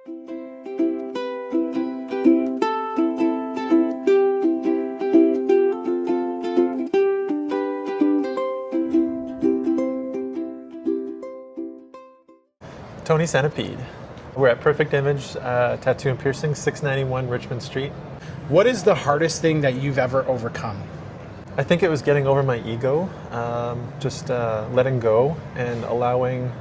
Tony Centipede. We're at Perfect Image Tattoo and Piercing, 691 Richmond Street. What is the hardest thing that you've ever overcome? I think it was getting over my ego, just letting go and allowing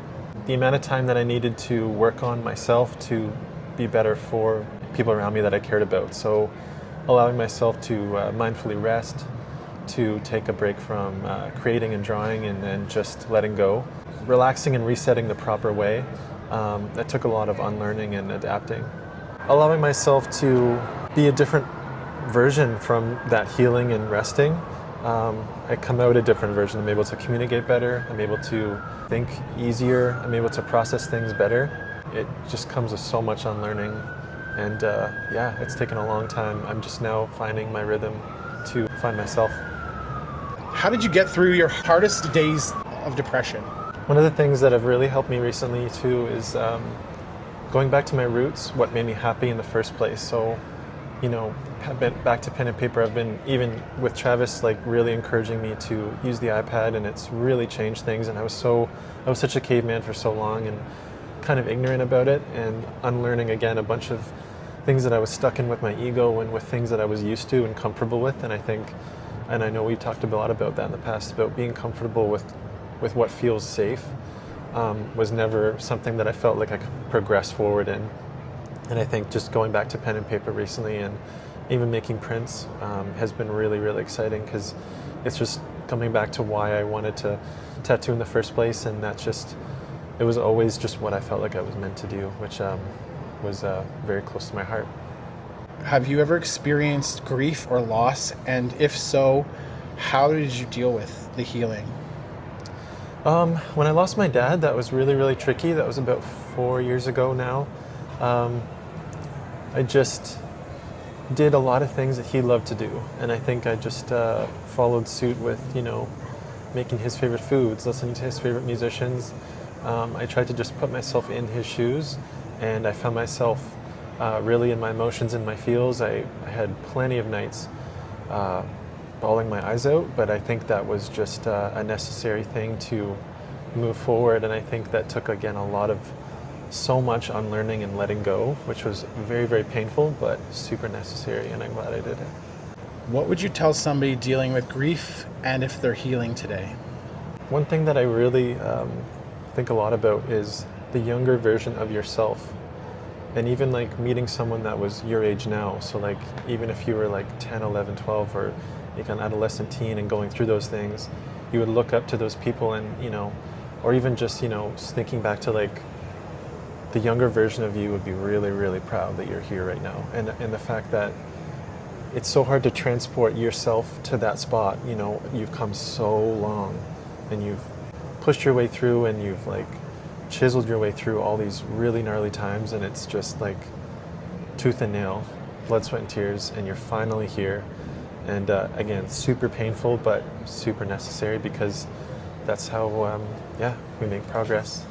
the amount of time that I needed to work on myself to be better for people around me that I cared about. So allowing myself to mindfully rest, to take a break from creating and drawing, and then just letting go. Relaxing and resetting the proper way. That took a lot of unlearning and adapting. Allowing myself to be a different version from that healing and resting. I come out a different version. I'm able to communicate better. I'm able to think easier. I'm able to process things better. It just comes with so much unlearning. And yeah, it's taken a long time. I'm just now finding my rhythm to find myself. How did you get through your hardest days of depression? One of the things that have really helped me recently too is going back to my roots, what made me happy in the first place. So, you know, I've been back to pen and paper. I've been, even with Travis, like really encouraging me to use the iPad, and it's really changed things. And I was such a caveman for so long and kind of ignorant about it, and unlearning again a bunch of things that I was stuck in with my ego and with things that I was used to and comfortable with. And I think, and I know we've talked a lot about that in the past, about being comfortable with what feels safe, was never something that I felt like I could progress forward in. And I think just going back to pen and paper recently and even making prints has been really, really exciting, because it's just coming back to why I wanted to tattoo in the first place. And that's just, it was always just what I felt like I was meant to do, which was very close to my heart. Have you ever experienced grief or loss? And if so, how did you deal with the healing? When I lost my dad, that was really, really tricky. That was about 4 years ago now. I just did a lot of things that he loved to do. And I think I just followed suit with, you know, making his favorite foods, listening to his favorite musicians. I tried to just put myself in his shoes, and I found myself really in my emotions and my feels. I had plenty of nights bawling my eyes out, but I think that was just a necessary thing to move forward. And I think that took, again, so much unlearning and letting go, which was very, very painful, but super necessary, and I'm glad I did it. What would you tell somebody dealing with grief, and if they're healing today? One thing that I really think a lot about is the younger version of yourself. And even like meeting someone that was your age now. So like, even if you were like 10, 11, 12, or like an adolescent teen and going through those things, you would look up to those people, and, you know, or even just, you know, thinking back to like the younger version of you would be really, really proud that you're here right now. And the fact that it's so hard to transport yourself to that spot. You know, you've come so long, and you've pushed your way through, and you've like chiseled your way through all these really gnarly times, and it's just like tooth and nail, blood, sweat, and tears, and you're finally here. And again, super painful, but super necessary, because that's how, we make progress.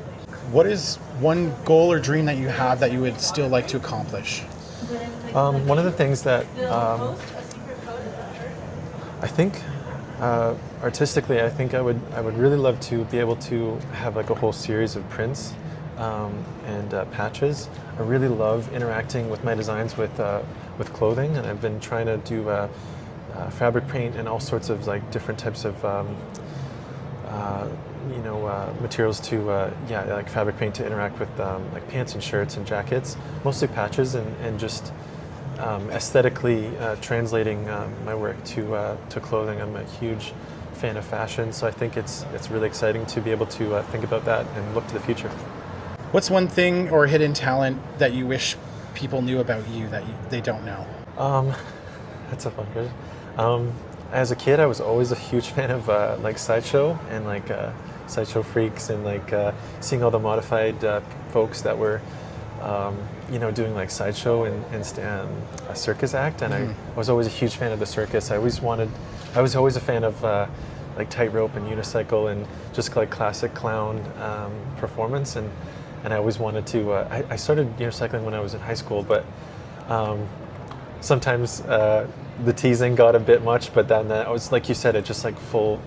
What is one goal or dream that you have that you would still like to accomplish? One of the things that I think artistically, I think I would really love to be able to have like a whole series of prints and patches. I really love interacting with my designs with clothing, and I've been trying to do fabric paint and all sorts of like different types of materials to like fabric paint to interact with like pants and shirts and jackets, mostly patches, and just aesthetically translating my work to clothing. I'm a huge fan of fashion, so I think it's really exciting to be able to think about that and look to the future. What's one thing or hidden talent that you wish people knew about you that they don't know? That's a fun question. As a kid, I was always a huge fan of like sideshow and like sideshow freaks, and like seeing all the modified folks that were doing like sideshow and a circus act, and I was always a huge fan of the circus. I was always a fan of like tightrope and unicycle and just like classic clown performance, and and I always wanted to. I started unicycling when I was in high school, but sometimes the teasing got a bit much. But then I was, like you said, it just like full.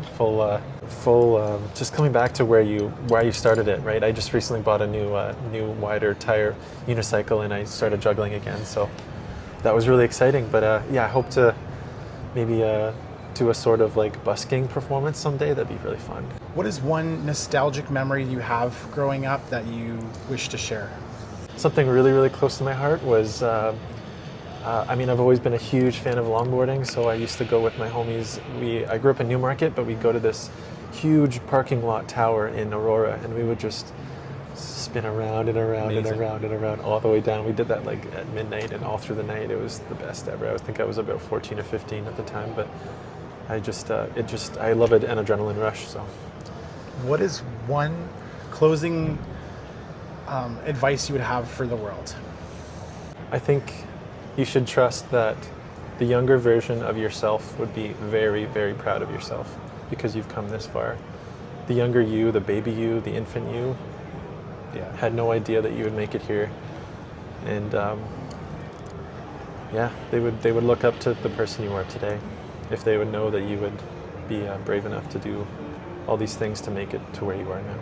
Just coming back to where you started it, right? I just recently bought a new wider tire unicycle, and I started juggling again. So that was really exciting. But yeah, I hope to maybe do a sort of like busking performance someday. That'd be really fun. What is one nostalgic memory you have growing up that you wish to share? Something really, really close to my heart was, I mean, I've always been a huge fan of longboarding, so I used to go with my homies. I grew up in Newmarket, but we'd go to this huge parking lot tower in Aurora, and we would just spin around and around and Amazing. around and around all the way down. We did that like at midnight and all through the night. It was the best ever. I think I was about 14 or 15 at the time, but I love an adrenaline rush, so. What is one closing advice you would have for the world? I think you should trust that the younger version of yourself would be very, very proud of yourself because you've come this far. The younger you, the baby you, the infant you, had no idea that you would make it here. And yeah, they would look up to the person you are today if they would know that you would be brave enough to do all these things to make it to where you are now.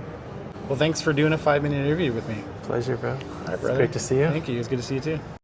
Well, thanks for doing a 5-minute interview with me. Pleasure, bro. All right, brother. It's great to see you. Thank you. It was good to see you too.